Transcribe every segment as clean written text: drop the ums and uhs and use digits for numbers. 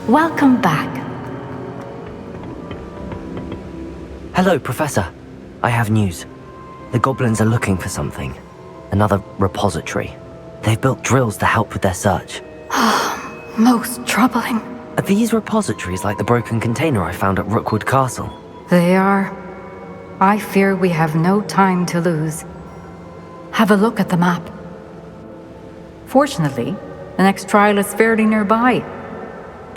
Welcome back. Hello, Professor. I have news. The goblins are looking for something. Another repository. They've built drills to help with their search. Most troubling. Are these repositories like the broken container I found at Rookwood Castle? They are. I fear we have no time to lose. Have a look at the map. Fortunately, the next trial is fairly nearby.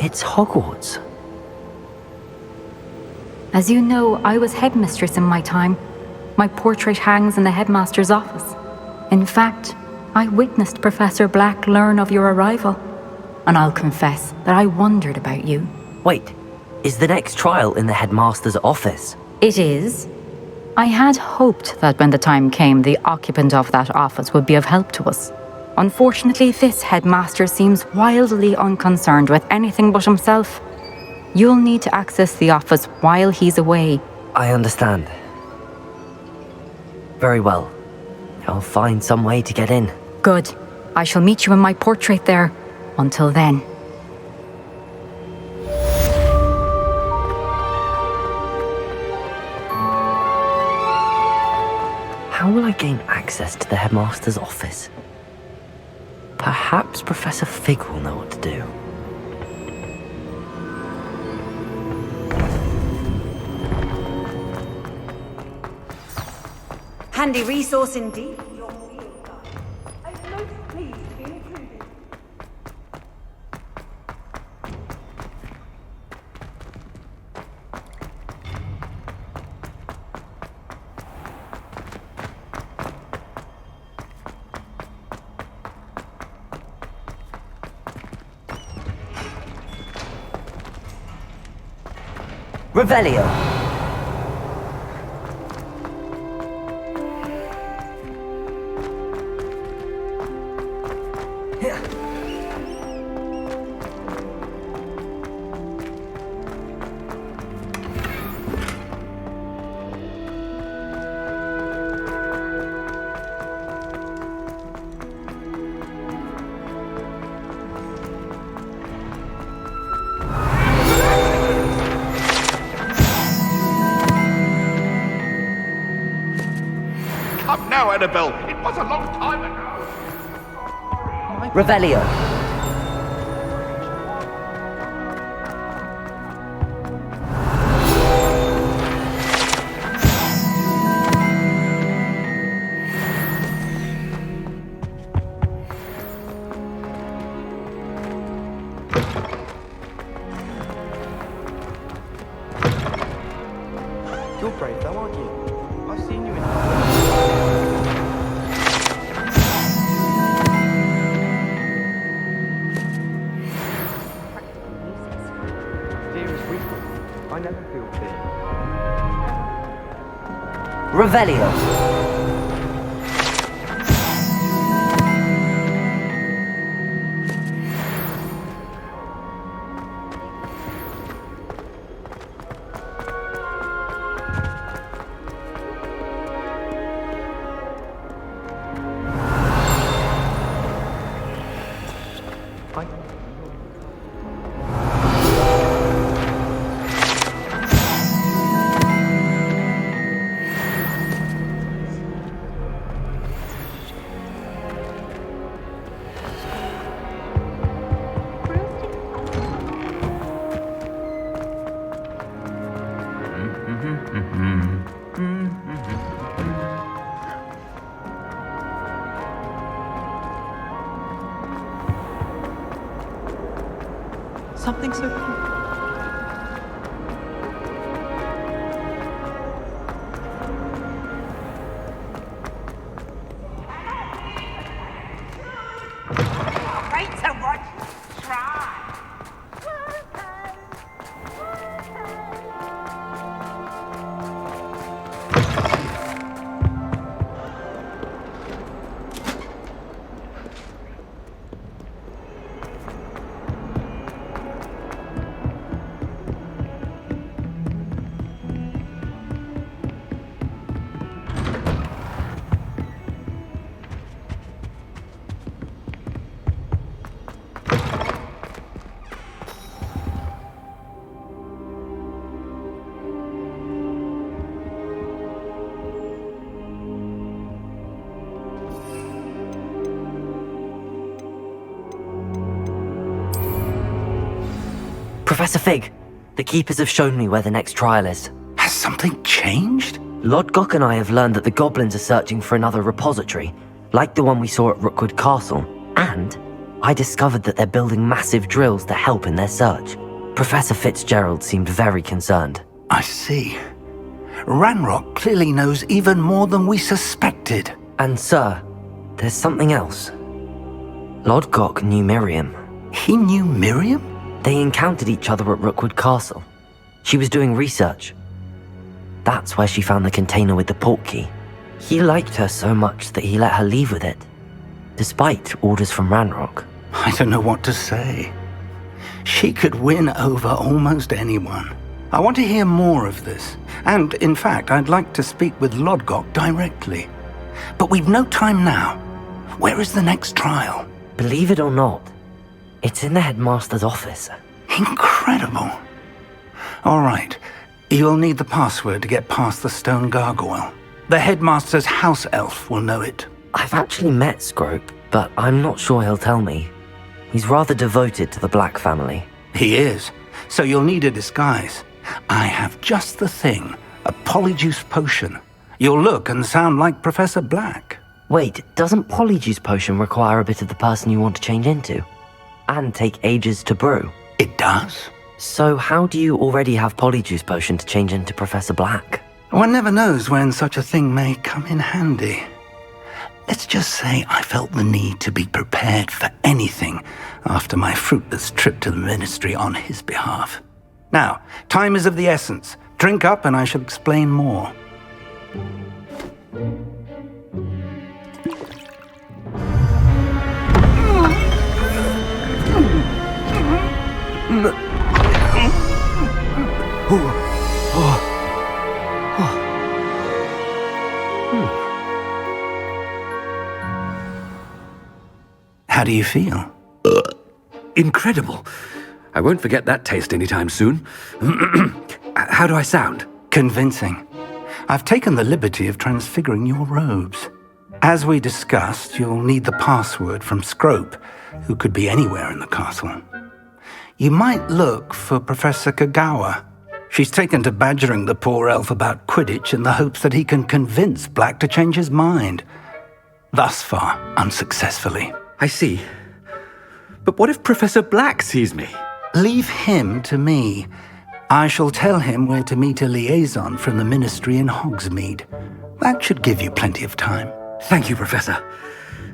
It's Hogwarts. As you know, I was headmistress in my time. My portrait hangs in the headmaster's office. In fact, I witnessed Professor Black learn of your arrival. And I'll confess that I wondered about you. Wait, is the next trial in the headmaster's office? It is. I had hoped that when the time came, the occupant of that office would be of help to us. Unfortunately, this headmaster seems wildly unconcerned with anything but himself. You'll need to access the office while he's away. I understand. Very well. I'll find some way to get in. Good. I shall meet you in my portrait there. Until then. How will I gain access to the headmaster's office? Perhaps Professor Fig will know what to do. Handy resource indeed. Your field guide. I'm most pleased to be included. Revelio! Come now, Annabelle. It was a long time ago. Revelio! You're brave though, aren't you? I've seen you in... Dearest Rico, I never feel fear. Revelio! Something so cute. Great to watch. Try. Professor Fig, the Keepers have shown me where the next trial is. Has something changed? Lodgok and I have learned that the goblins are searching for another repository, like the one we saw at Rookwood Castle. And I discovered that they're building massive drills to help in their search. Professor Fitzgerald seemed very concerned. I see. Ranrock clearly knows even more than we suspected. And sir, there's something else. Lodgok knew Miriam. He knew Miriam? They encountered each other at Rookwood Castle. She was doing research. That's where she found the container with the port key. He liked her so much that he let her leave with it, despite orders from Ranrock. I don't know what to say. She could win over almost anyone. I want to hear more of this. And, in fact, I'd like to speak with Lodgok directly. But we've no time now. Where is the next trial? Believe it or not, it's in the headmaster's office. Incredible. All right. You'll need the password to get past the stone gargoyle. The headmaster's house elf will know it. I've actually met Scrope, but I'm not sure he'll tell me. He's rather devoted to the Black family. He is. So you'll need a disguise. I have just the thing. A polyjuice potion. You'll look and sound like Professor Black. Wait, doesn't Polyjuice Potion require a bit of the person you want to change into? And take ages to brew? It does. So how do you already have Polyjuice Potion to change into Professor Black? One never knows when such a thing may come in handy. Let's just say I felt the need to be prepared for anything after my fruitless trip to the ministry on his behalf. Now, time is of the essence. Drink up and I shall explain more. How do you feel? Incredible. I won't forget that taste anytime soon. How do I sound? Convincing. I've taken the liberty of transfiguring your robes. As we discussed, you'll need the password from Scrope, who could be anywhere in the castle. You might look for Professor Kagawa. She's taken to badgering the poor elf about Quidditch in the hopes that he can convince Black to change his mind. Thus far, unsuccessfully. I see. But what if Professor Black sees me? Leave him to me. I shall tell him where to meet a liaison from the ministry in Hogsmeade. That should give you plenty of time. Thank you, Professor.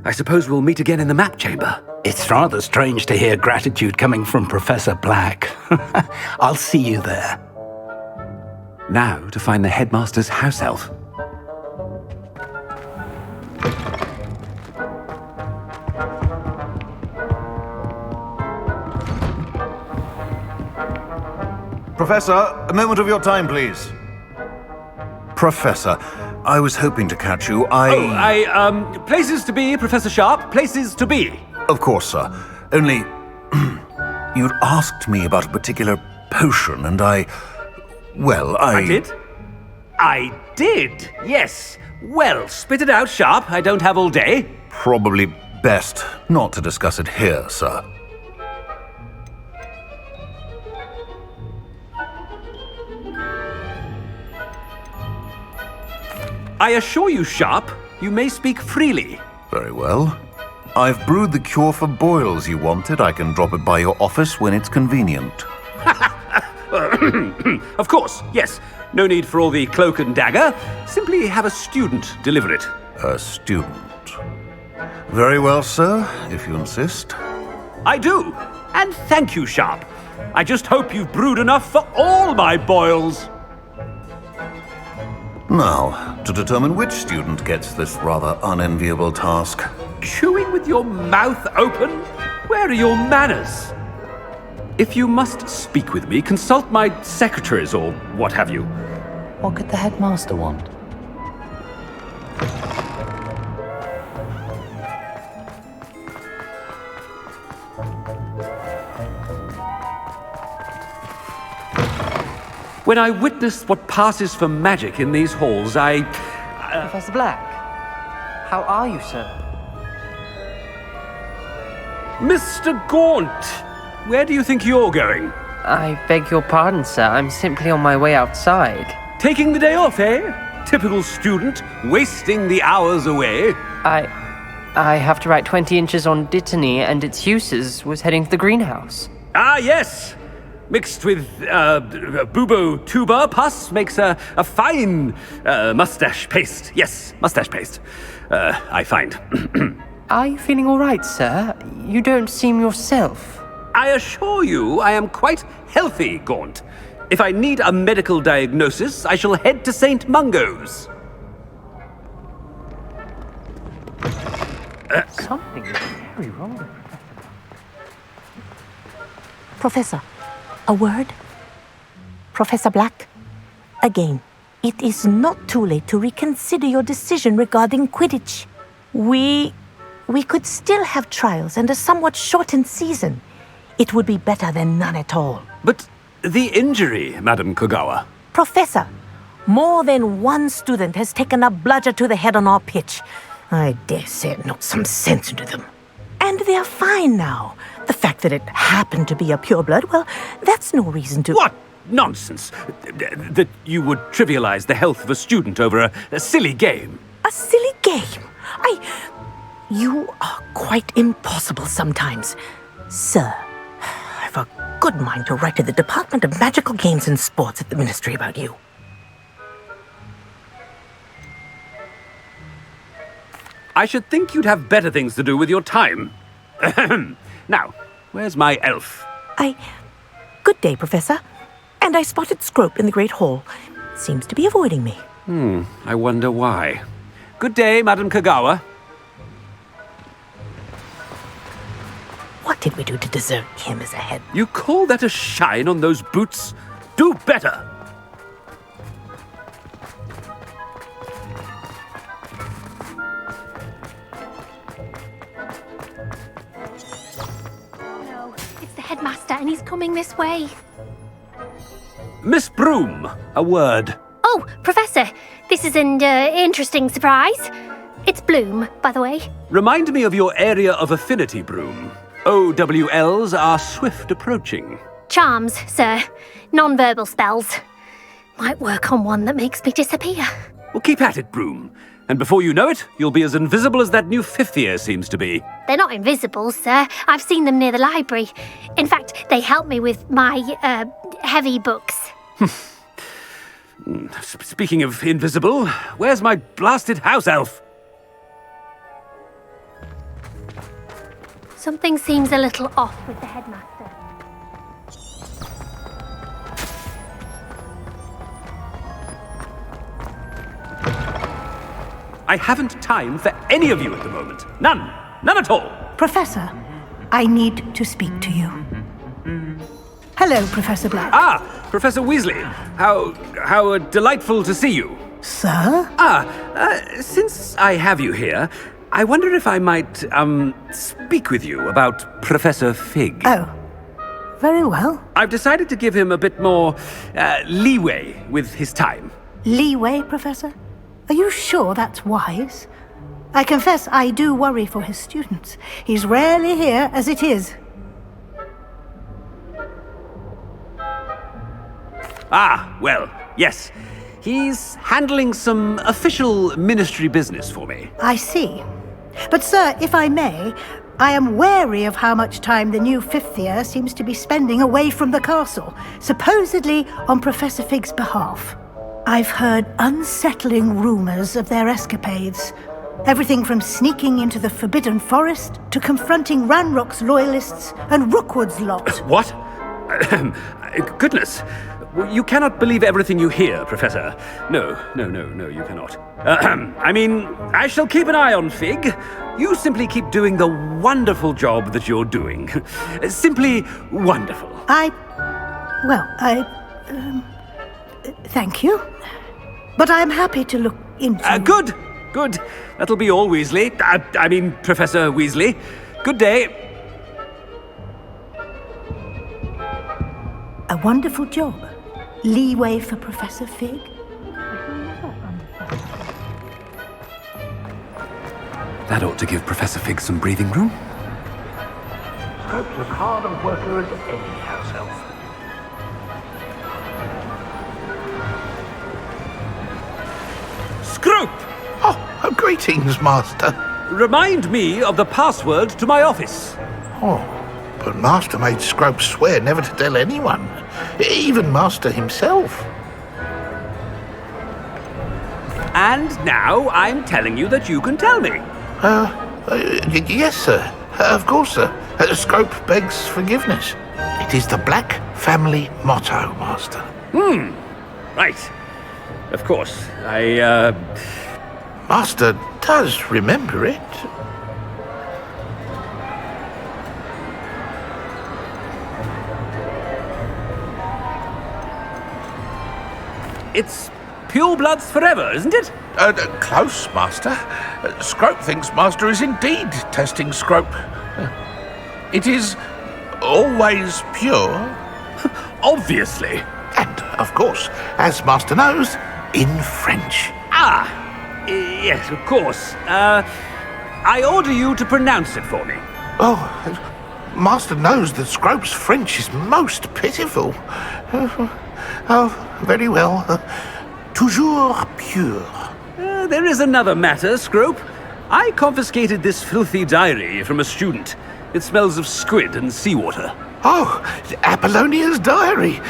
I suppose we'll meet again in the map chamber. It's rather strange to hear gratitude coming from Professor Black. I'll see you there. Now to find the headmaster's house elf. Professor, a moment of your time, please. Professor, I was hoping to catch you. Places to be, Professor Sharp, places to be. Of course, sir. Only, you'd asked me about a particular potion, and I did? I did, yes. Well, spit it out, Sharp. I don't have all day. Probably best not to discuss it here, sir. I assure you, Sharp, you may speak freely. Very well. I've brewed the cure for boils you wanted. I can drop it by your office when it's convenient. Of course, yes. No need for all the cloak and dagger. Simply have a student deliver it. A student. Very well, sir, if you insist. I do. And thank you, Sharp. I just hope you've brewed enough for all my boils. Now, to determine which student gets this rather unenviable task. Chewing with your mouth open? Where are your manners? If you must speak with me, consult my secretaries or what have you. What could the headmaster want? When I witness what passes for magic in these halls, I... Professor Black, how are you, sir? Mr. Gaunt, where do you think you're going? I beg your pardon, sir. I'm simply on my way outside. Taking the day off, eh? Typical student, wasting the hours away. I have to write 20 inches on Dittany and its uses. Was heading to the greenhouse. Ah, yes! Mixed with bubo tuber pus makes a fine mustache paste. Yes, mustache paste. I find. Are you feeling all right, sir? You don't seem yourself. I assure you I am quite healthy, Gaunt. If I need a medical diagnosis, I shall head to St. Mungo's. Something is very wrong with Professor, a word? Professor Black, again, it is not too late to reconsider your decision regarding Quidditch. We could still have trials and a somewhat shortened season. It would be better than none at all. But the injury, Madam Kogawa. Professor, more than one student has taken a bludger to the head on our pitch. I dare say it knocked some sense into them. And they're fine now. The fact that it happened to be a pureblood, well, that's no reason to... What nonsense! That you would trivialize the health of a student over a silly game. A silly game? You are quite impossible sometimes. Sir, I've a good mind to write to the Department of Magical Games and Sports at the Ministry about you. I should think you'd have better things to do with your time. Now, where's my elf? Good day, Professor. And I spotted Scrope in the Great Hall. Seems to be avoiding me. I wonder why. Good day, Madam Kogawa. What did we do to deserve him as a head? You call that a shine on those boots? Do better! No, it's the headmaster and he's coming this way. Miss Broom, a word. Oh, Professor, this is an interesting surprise. It's Bloom, by the way. Remind me of your area of affinity, Broom. OWLs are swift approaching. Charms, sir. Non-verbal spells. Might work on one that makes me disappear. Well, keep at it, Broom. And before you know it, you'll be as invisible as that new fifth year seems to be. They're not invisible, sir. I've seen them near the library. In fact, they help me with my, heavy books. Speaking of invisible, where's my blasted house elf? Something seems a little off with the headmaster. I haven't time for any of you at the moment. None. None at all. Professor, I need to speak to you. Hello, Professor Black. Ah, Professor Weasley. How delightful to see you. Sir? Since I have you here, I wonder if I might, speak with you about Professor Fig. Oh, very well. I've decided to give him a bit more, leeway with his time. Leeway, Professor? Are you sure that's wise? I confess I do worry for his students. He's rarely here as it is. Ah, well, yes. He's handling some official ministry business for me. I see. But, sir, if I may, I am wary of how much time the new fifth year seems to be spending away from the castle, supposedly on Professor Fig's behalf. I've heard unsettling rumors of their escapades. Everything from sneaking into the Forbidden Forest to confronting Ranrock's loyalists and Rookwood's lot. What? Goodness. You cannot believe everything you hear, Professor. No, you cannot. I mean, I shall keep an eye on Fig. You simply keep doing the wonderful job that you're doing. Simply wonderful. Thank you. But I'm happy to look into... Good. That'll be all, Weasley. I mean, Professor Weasley. Good day. A wonderful job. Leeway for Professor Fig. That ought to give Professor Fig some breathing room. Scrope's as hard a worker as any house elf. Scrope! Oh, greetings, Master. Remind me of the password to my office. Oh, but Master made Scrope swear never to tell anyone, even Master himself. And now I'm telling you that you can tell me. Yes, sir. Of course, sir. Scrope begs forgiveness. It is the Black family motto, Master. Right. Of course. Master does remember it. It's pure bloods forever, isn't it? Close, Master. Scrope thinks Master is indeed testing Scrope. It is always pure. Obviously. And, of course, as Master knows, in French. Yes, of course. I order you to pronounce it for me. Oh, Master knows that Scrope's French is most pitiful. Oh, very well. Toujours pure. There is another matter, Scrope. I confiscated this filthy diary from a student. It smells of squid and seawater. Oh, Apollonia's diary.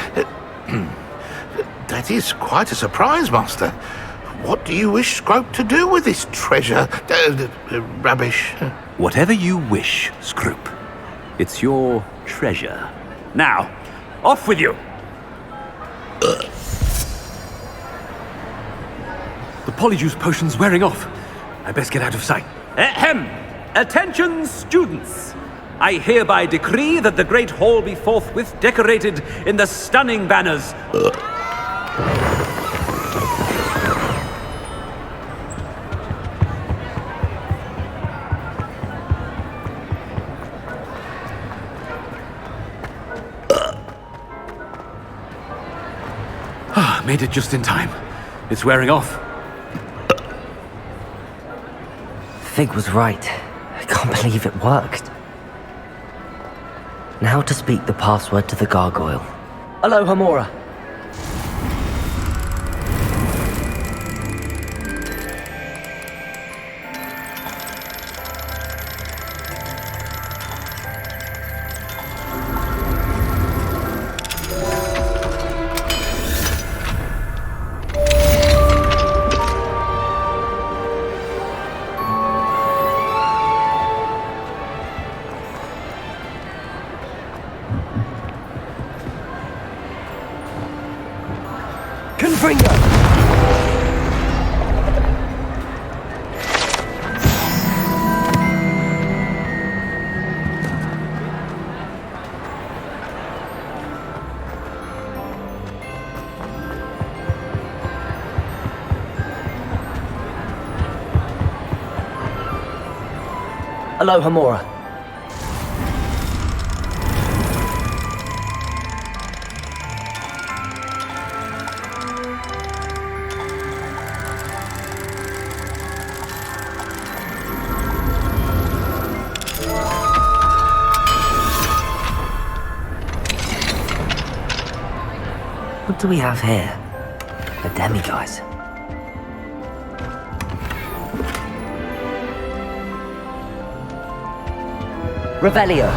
That is quite a surprise, Master. What do you wish Scrope to do with this treasure? Rubbish. Whatever you wish, Scrope. It's your treasure. Now, off with you. The polyjuice potion's wearing off. I best get out of sight. Ahem! Attention, students! I hereby decree that the Great Hall be forthwith decorated in the stunning banners. Made it just in time. It's wearing off. Fig was right. I can't believe it worked. Now to speak the password to the gargoyle. Aloha Mora. Aloha Mora. What do we have here? A demiguise. Revelio.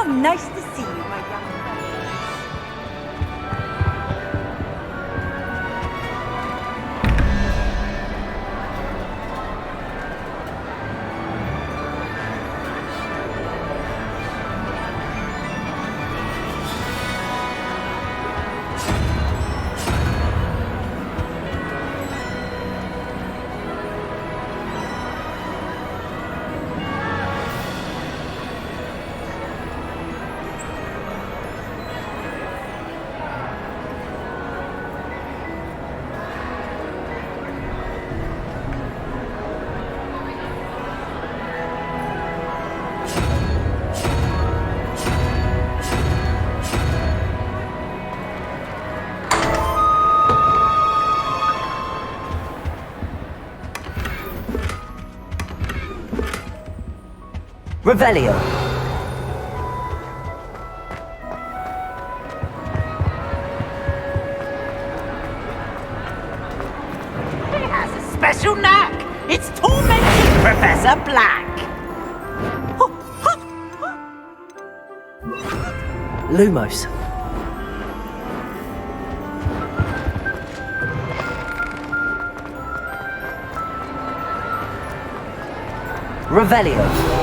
Nice to see you, my young friend. Revelio. He has a special knack. It's tormenting Professor Black. Lumos. Revelio.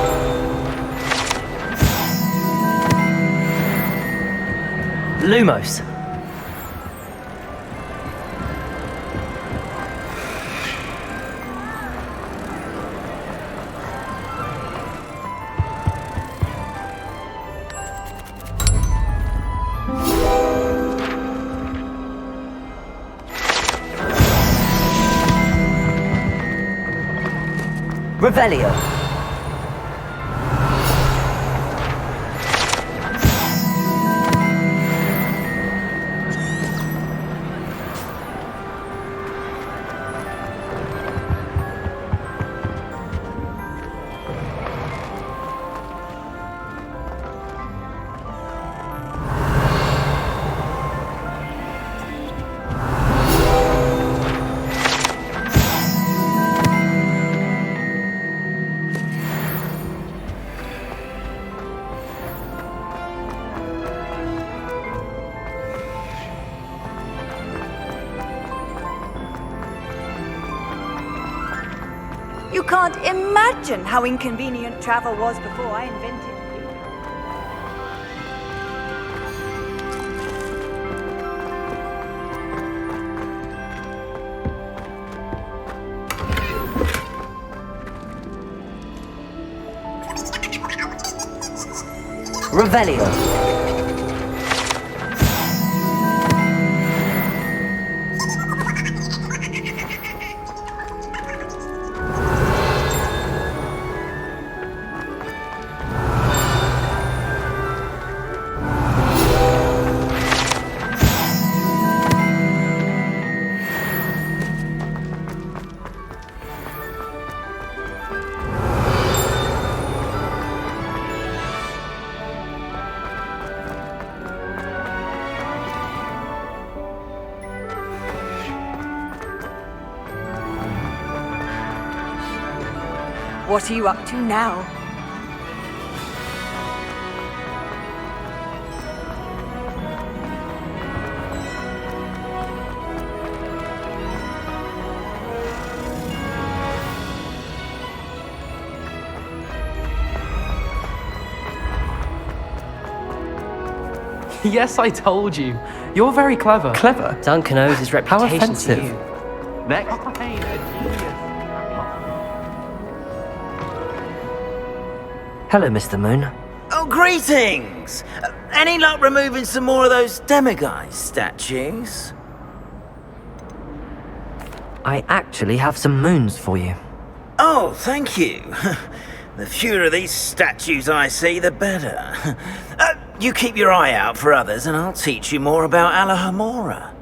Lumos. Revelio. You can't imagine how inconvenient travel was before I invented Revelio. What are you up to now? Yes, I told you. You're very clever. Clever? Duncan owes his How reputation offensive. to you. Next. Hello, Mr. Moon. Oh, greetings! Any luck removing some more of those demiguise statues? I actually have some moons for you. Oh, thank you. The fewer of these statues I see, the better. You keep your eye out for others, and I'll teach you more about Alohomora.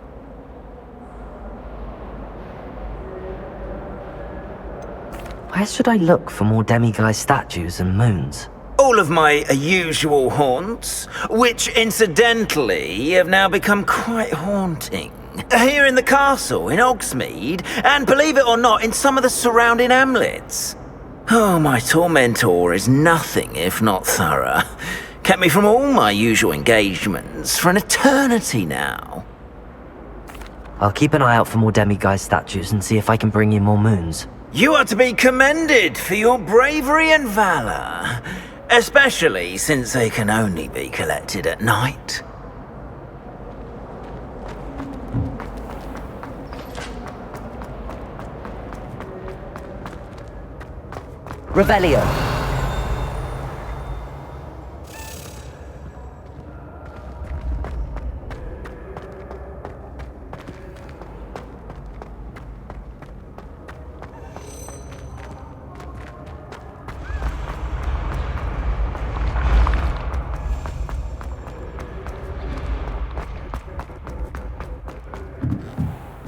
Where should I look for more demiguise statues and moons? All of my usual haunts, which incidentally have now become quite haunting. Here in the castle, in Hogsmeade, and believe it or not, in some of the surrounding hamlets. Oh, my tormentor is nothing if not thorough. Kept me from all my usual engagements for an eternity now. I'll keep an eye out for more demiguise statues and see if I can bring you more moons. You are to be commended for your bravery and valor, especially since they can only be collected at night. Revelio.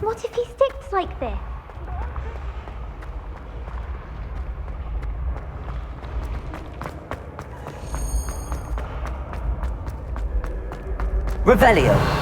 What if he sticks like this? Revelio.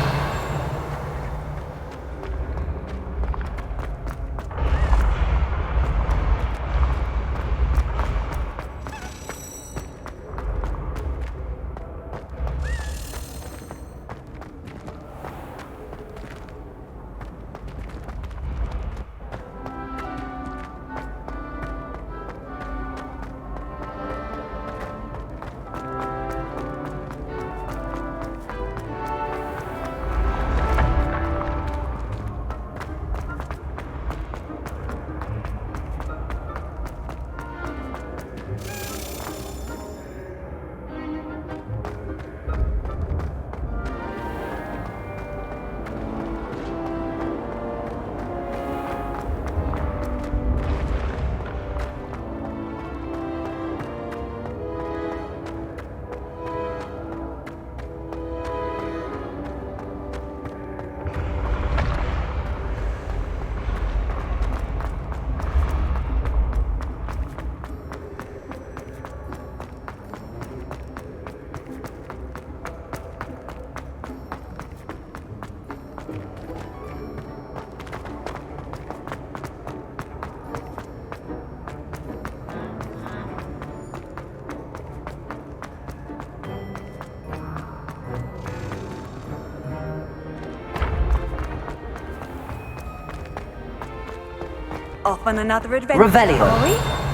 Off on another adventure, Revelio. are we?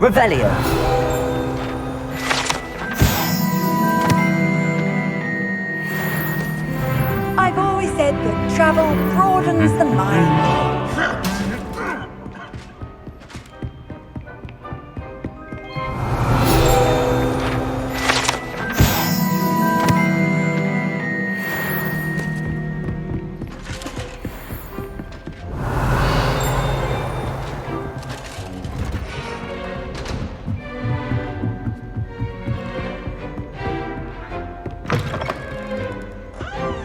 Revelio. I've always said that travel broadens the mind.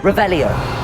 Revelio.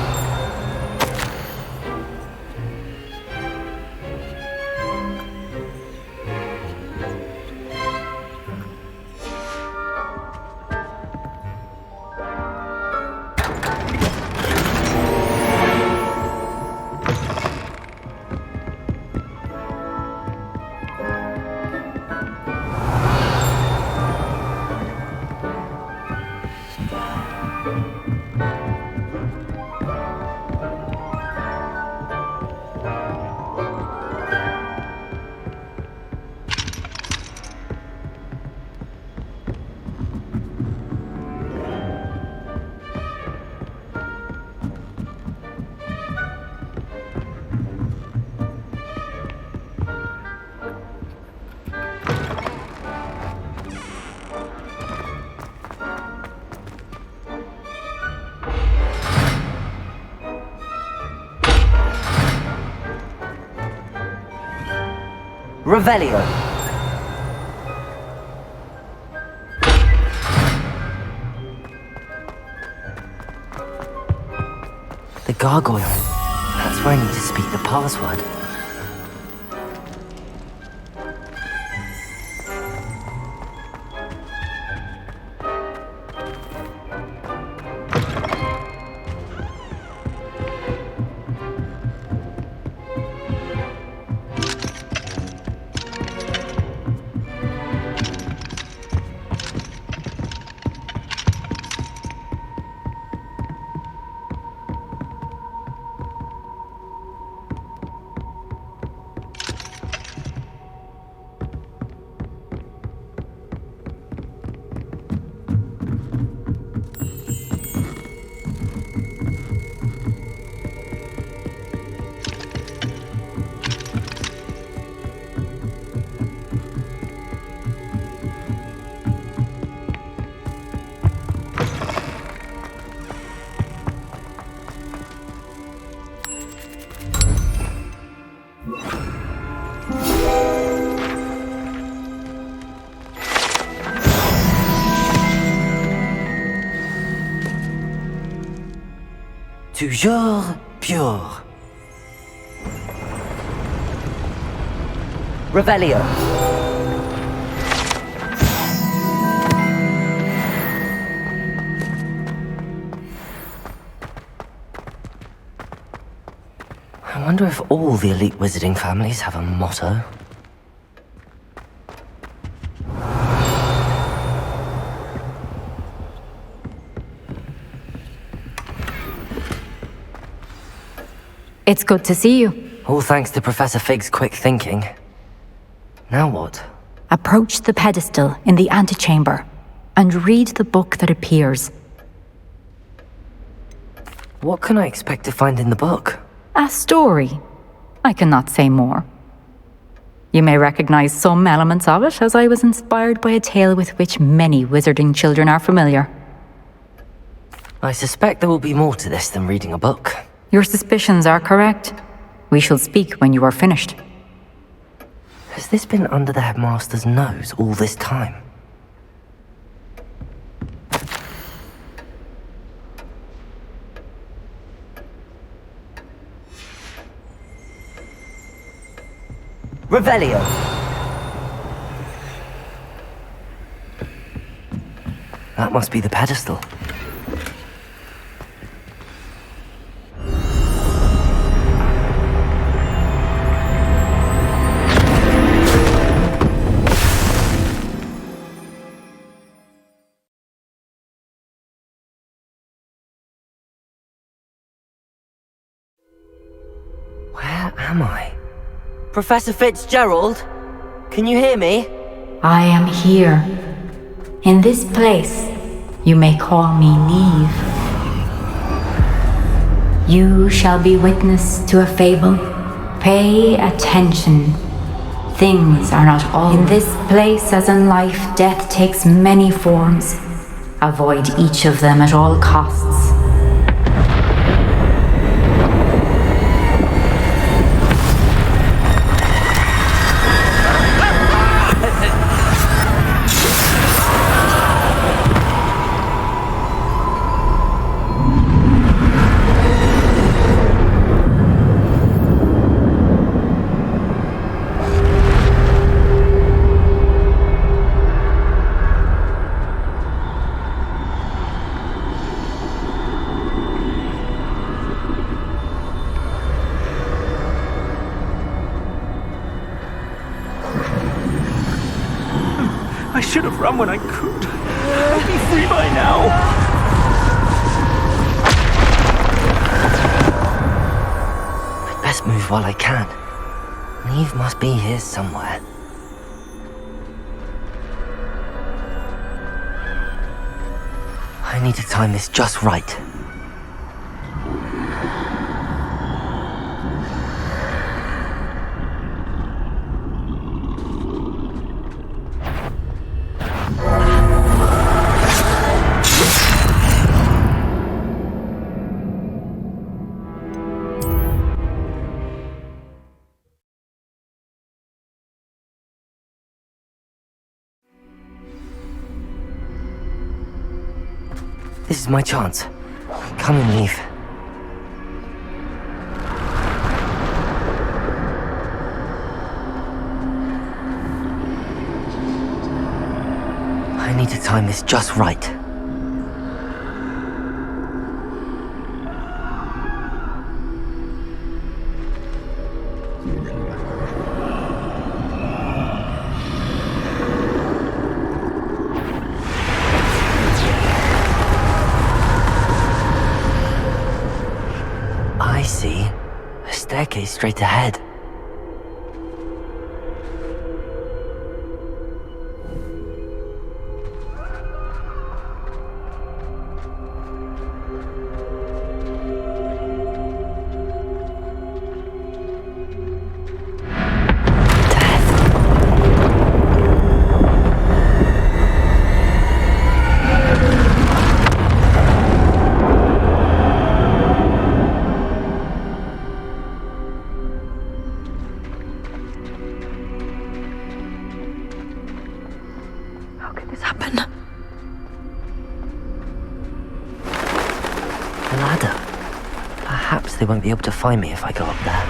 Revelio. The gargoyle. That's where I need to speak the password. Toujours pure. Revelio. I wonder if all the elite wizarding families have a motto. It's good to see you. All thanks to Professor Fig's quick thinking. Now what? Approach the pedestal in the antechamber and read the book that appears. What can I expect to find in the book? A story. I cannot say more. You may recognize some elements of it, as I was inspired by a tale with which many wizarding children are familiar. I suspect there will be more to this than reading a book. Your suspicions are correct. We shall speak when you are finished. Has this been under the headmaster's nose all this time? Revelio. That must be the pedestal. Where am I? Professor Fitzgerald? Can you hear me? I am here. In this place, you may call me Niamh. You shall be witness to a fable. Pay attention. Things are not all. In this place, as in life, death takes many forms. Avoid each of them at all costs. I should have run when I could. I'd be free by now. I'd best move while I can. Niamh must be here somewhere. I need to time this just right. This is my chance. Come and leave. I need to time this just right. I see. A staircase straight ahead. They won't be able to find me if I go up there.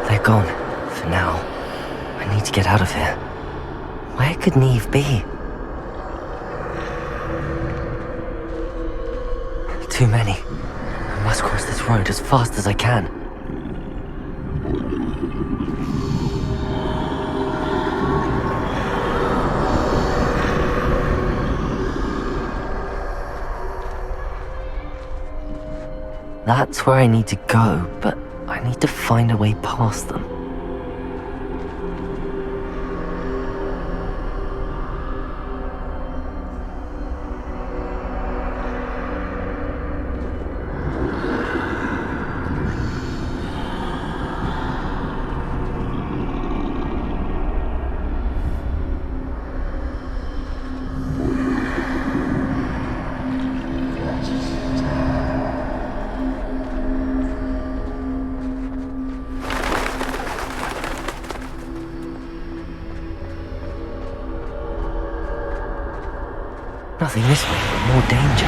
They're gone, for now. I need to get out of here. Where could Niamh be? Too many. I must cross this road as fast as I can. That's where I need to go, but I need to find a way past them. Nothing this way, but more danger.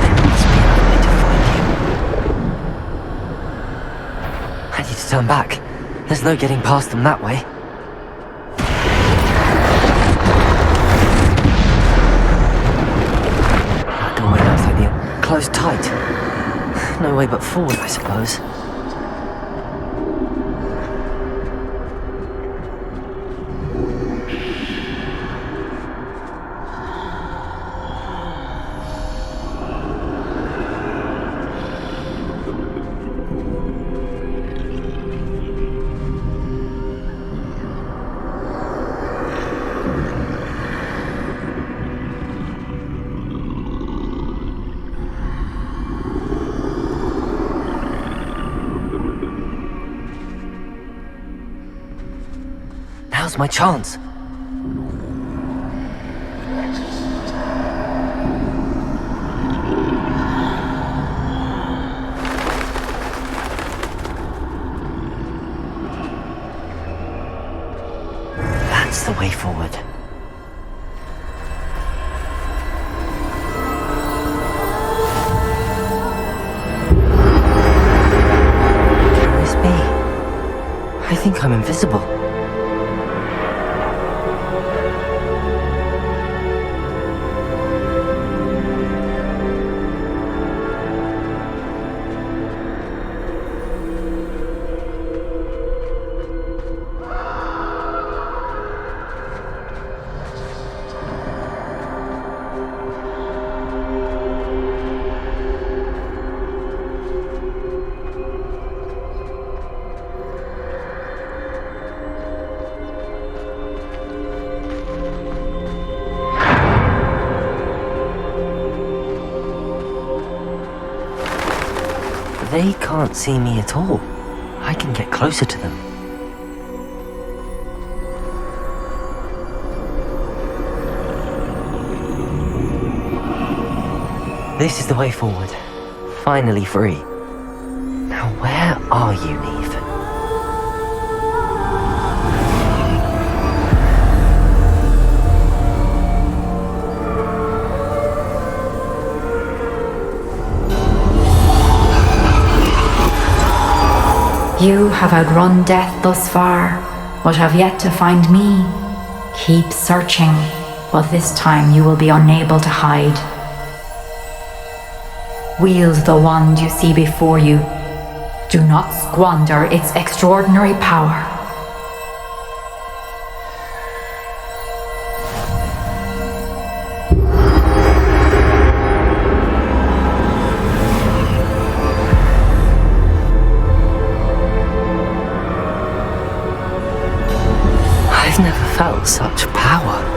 There must be another way to find you. I need to turn back. There's no getting past them that way. That doorway looks like the closed tight. No way but forward, I suppose. Now's my chance. That's the way forward. Can this be? I think I'm invisible. They can't see me at all. I can get closer to them. This is the way forward. Finally free. Now where are you, Niamh? You have outrun death thus far, but have yet to find me. Keep searching, but this time you will be unable to hide. Wield the wand you see before you. Do not squander its extraordinary power. I've never felt such power.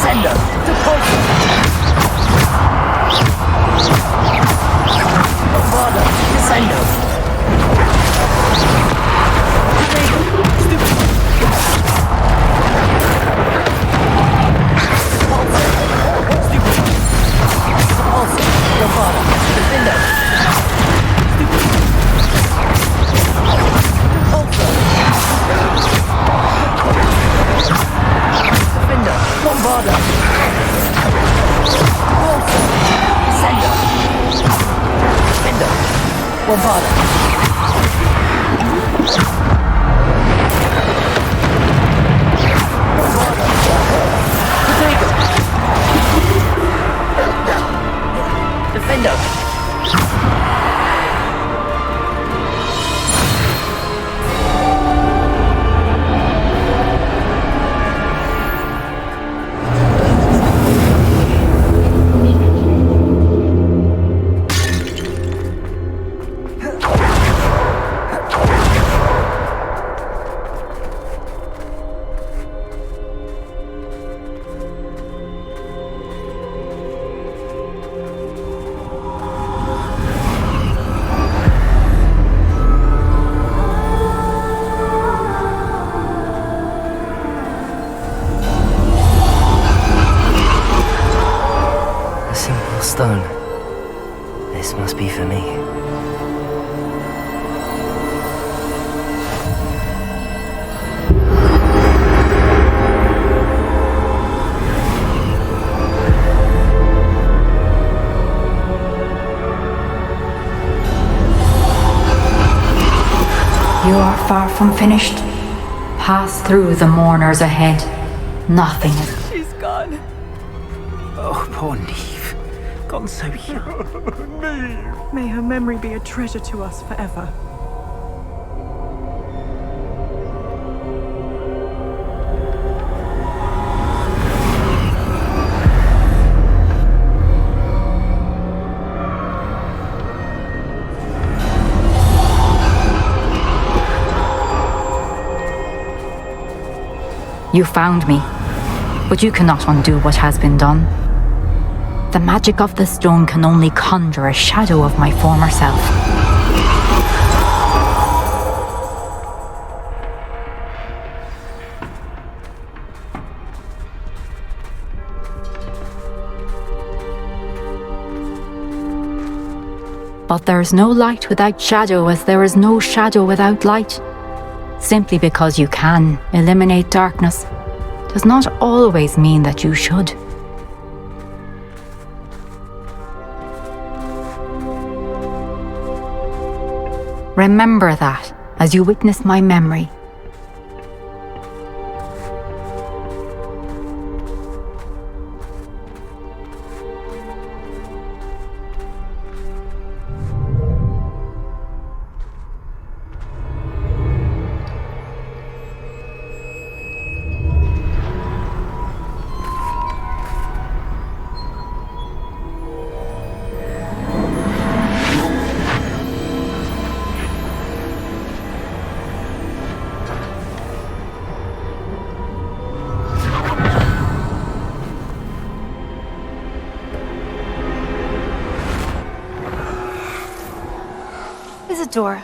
Descendo! Depulso! Bombarda! Descendo! Stone. This must be for me. You are far from finished. Pass through the mourners ahead. Nothing. She's gone. Oh, poor Niamh. Gone so young. May her memory be a treasure to us forever. You found me, but you cannot undo what has been done. The magic of the stone can only conjure a shadow of my former self. But there is no light without shadow, as there is no shadow without light. Simply because you can eliminate darkness does not always mean that you should. Remember that as you witness my memory. Isadora,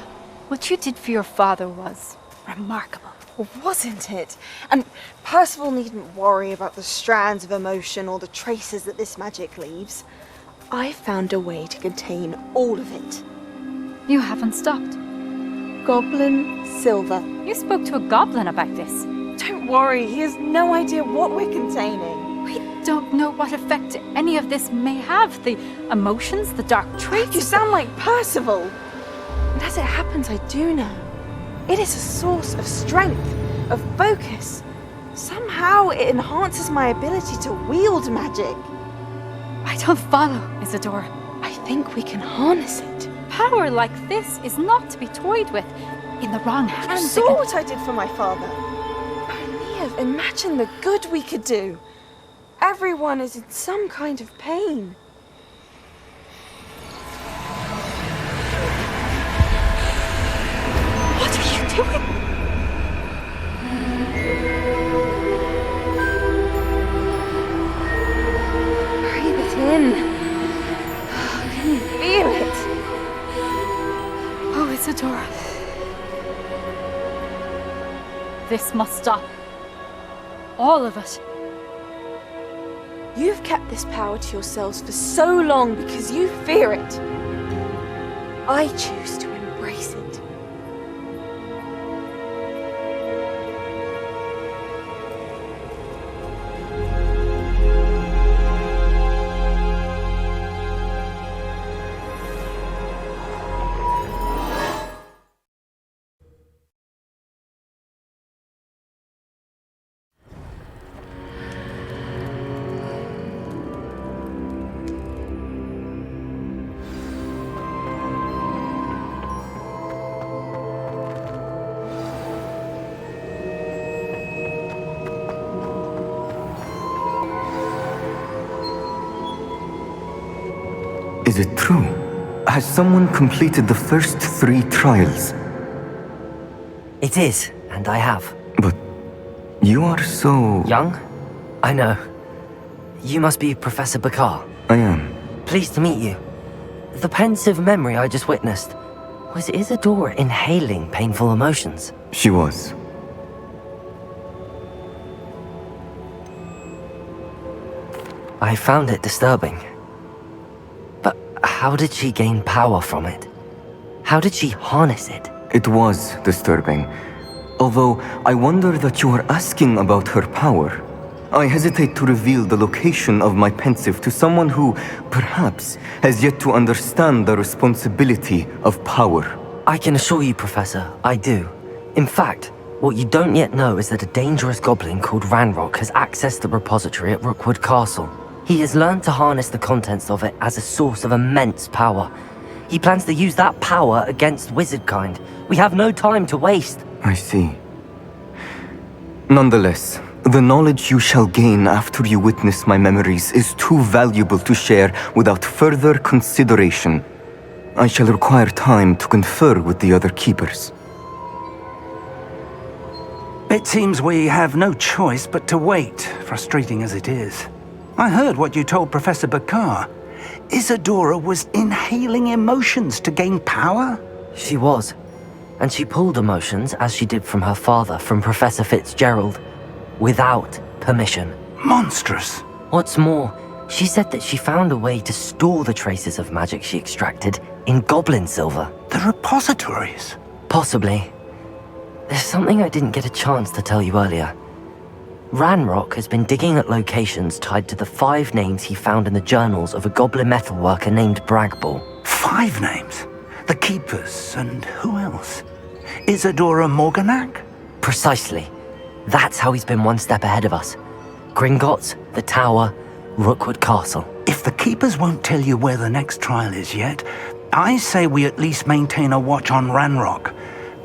what you did for your father was remarkable. Well, wasn't it? And Percival needn't worry about the strands of emotion or the traces that this magic leaves. I found a way to contain all of it. You haven't stopped. Goblin Silver. You spoke to a goblin about this. Don't worry, he has no idea what we're containing. We don't know what effect any of this may have. The emotions, the dark traits. You sound like Percival. And as it happens, I do know. It is a source of strength, of focus. Somehow it enhances my ability to wield magic. I don't follow, Isadora. I think we can harness it. Power like this is not to be toyed with. In the wrong hands. You saw what I did for my father. Oh, Niamh, imagine the good we could do. Everyone is in some kind of pain. What are you doing? in. Can you feel it? Oh, Isadora. This must stop. All of it. You've kept this power to yourselves for so long because you fear it. I choose to embrace it. Is it true? Has someone completed the first 3 trials? It is, and I have. But you are so... Young? I know. You must be Professor Bakar. I am. Pleased to meet you. The pensive memory I just witnessed. Was Isadora inhaling painful emotions? She was. I found it disturbing. But how did she gain power from it? How did she harness it? It was disturbing. Although I wonder that you are asking about her power. I hesitate to reveal the location of my pensive to someone who, perhaps, has yet to understand the responsibility of power. I can assure you, Professor, I do. In fact, what you don't yet know is that a dangerous goblin called Ranrock has accessed the repository at Rookwood Castle. He has learned to harness the contents of it as a source of immense power. He plans to use that power against wizardkind. We have no time to waste. I see. Nonetheless, the knowledge you shall gain after you witness my memories is too valuable to share without further consideration. I shall require time to confer with the other keepers. It seems we have no choice but to wait, frustrating as it is. I heard what you told Professor Bakar. Isadora was inhaling emotions to gain power? She was. And she pulled emotions, as she did from her father, from Professor Fitzgerald, without permission. Monstrous. What's more, she said that she found a way to store the traces of magic she extracted in goblin silver. The repositories? Possibly. There's something I didn't get a chance to tell you earlier. Ranrock has been digging at locations tied to the 5 names he found in the journals of a goblin metalworker named Bragball. 5 names? The Keepers, and who else? Isadora Morganac? Precisely. That's how he's been one step ahead of us. Gringotts, the Tower, Rookwood Castle. If the Keepers won't tell you where the next trial is yet, I say we at least maintain a watch on Ranrock.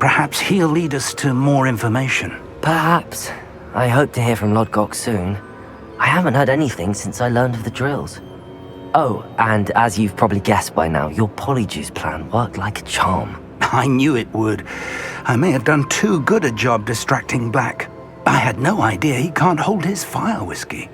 Perhaps he'll lead us to more information. Perhaps. I hope to hear from Lodgok soon. I haven't heard anything since I learned of the drills. Oh, and as you've probably guessed by now, your polyjuice plan worked like a charm. I knew it would. I may have done too good a job distracting Black. I had no idea he can't hold his fire whiskey.